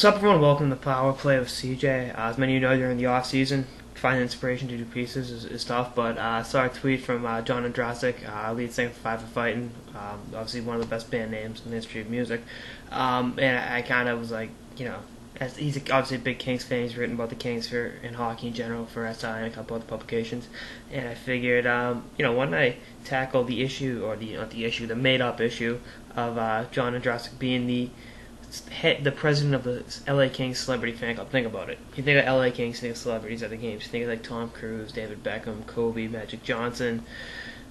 What's up, everyone? Welcome to Power Play with CJ. As many of you know, during the off season, finding inspiration to do pieces is tough. But I saw a tweet from John Ondrasik, lead singer for Five for Fighting, obviously one of the best band names in the history of music. And I kind of was like, as he's obviously a big Kings fan. He's written about the Kings and hockey in general for SI and a couple other publications. And I figured, when I tackle the issue, or the made-up issue of John Ondrasik being the president of the LA Kings celebrity fan club. Think about it. You think of LA Kings, think of celebrities at the games. You think of like Tom Cruise, David Beckham, Kobe, Magic Johnson,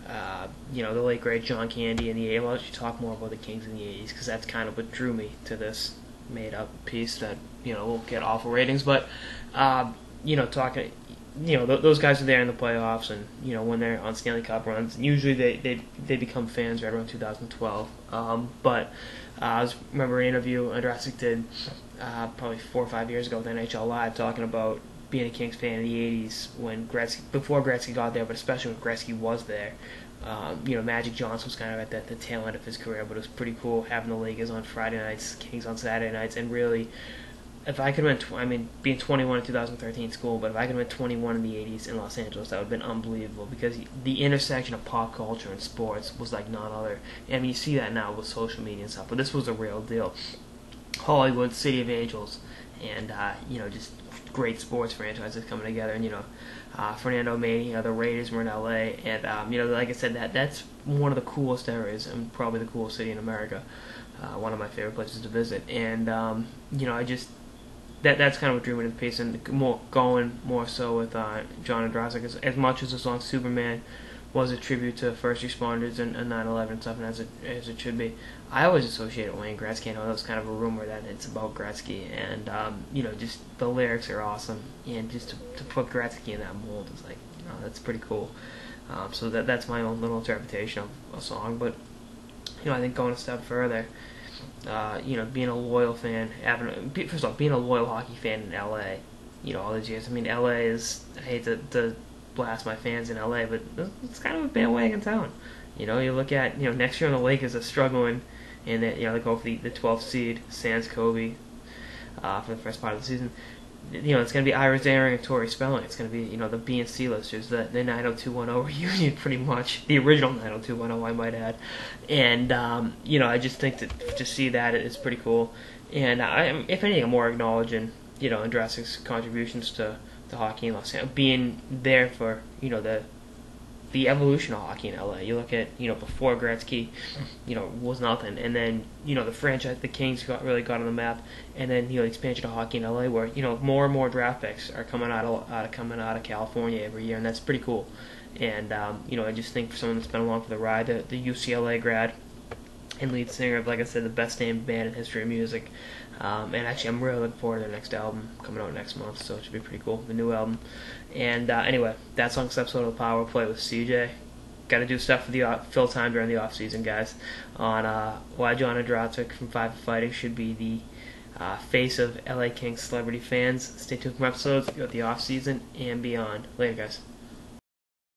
the late great John Candy in the 80s. I'll let you talk more about the Kings in the 80s because that's kind of what drew me to this made-up piece that will get awful ratings. But talking. Those guys are there in the playoffs, and when they're on Stanley Cup runs, usually they become fans right around 2012. But I remember an interview Ondrasik did probably 4 or 5 years ago with NHL Live, talking about being a Kings fan in the 80s before Gretzky got there, but especially when Gretzky was there. Magic Johnson was kind of at the tail end of his career, but it was pretty cool having the Lakers on Friday nights, Kings on Saturday nights, and really, if I could have been, being 21 in 2013 school, but if I could have been 21 in the 80s in Los Angeles, that would have been unbelievable, because the intersection of pop culture and sports was like none other. I mean, you see that now with social media and stuff, but this was a real deal. Hollywood, City of Angels, and, just great sports franchises coming together, and, Fernando made, the Raiders were in LA, and, like I said, that's one of the coolest areas, and probably the coolest city in America, one of my favorite places to visit, and, That's kind of what drew me to the piece, and going more so with John Ondrasik. As much as the song Superman was a tribute to first responders and 9/11 and stuff, and as it should be, I always associate it with Wayne Gretzky. I know that was kind of a rumor that it's about Gretzky, and just the lyrics are awesome, and just to put Gretzky in that mold is like, that's pretty cool. So that's my own little interpretation of a song, but I think going a step further. Being a loyal fan, first of all, being a loyal hockey fan in LA, all these years. I mean, LA is, I hate to blast my fans in LA, but it's kind of a bandwagon town. You look at, next year the Lakers are struggling, and they go for the 12th seed, sans Kobe, for the first part of the season. It's going to be Iris Daring and Tori Spelling. It's going to be, the B and C listers, the 90210 reunion, pretty much. The original 90210, I might add. And, I just think that to see that is pretty cool. And, if anything, I'm more acknowledging, Ondrasik's contributions to hockey in Los Angeles, being there for, the evolution of hockey in LA. You look at, before Gretzky, was nothing, and then, the franchise, the Kings really got on the map, and then, the expansion of hockey in LA, where, more and more draft picks are coming out of California every year, and that's pretty cool. And, I just think for someone that's been along for the ride, the UCLA grad and lead singer of, like I said, the best named band in history of music. And actually, I'm really looking forward to their next album coming out next month, so it should be pretty cool, the new album. And anyway, that's on this episode of Power Play with CJ. Got to do stuff for the fill time during the off season, guys. On why John Ondrasik from Five for Fighting should be the face of LA Kings celebrity fans. Stay tuned for episodes throughout the off season and beyond. Later, guys.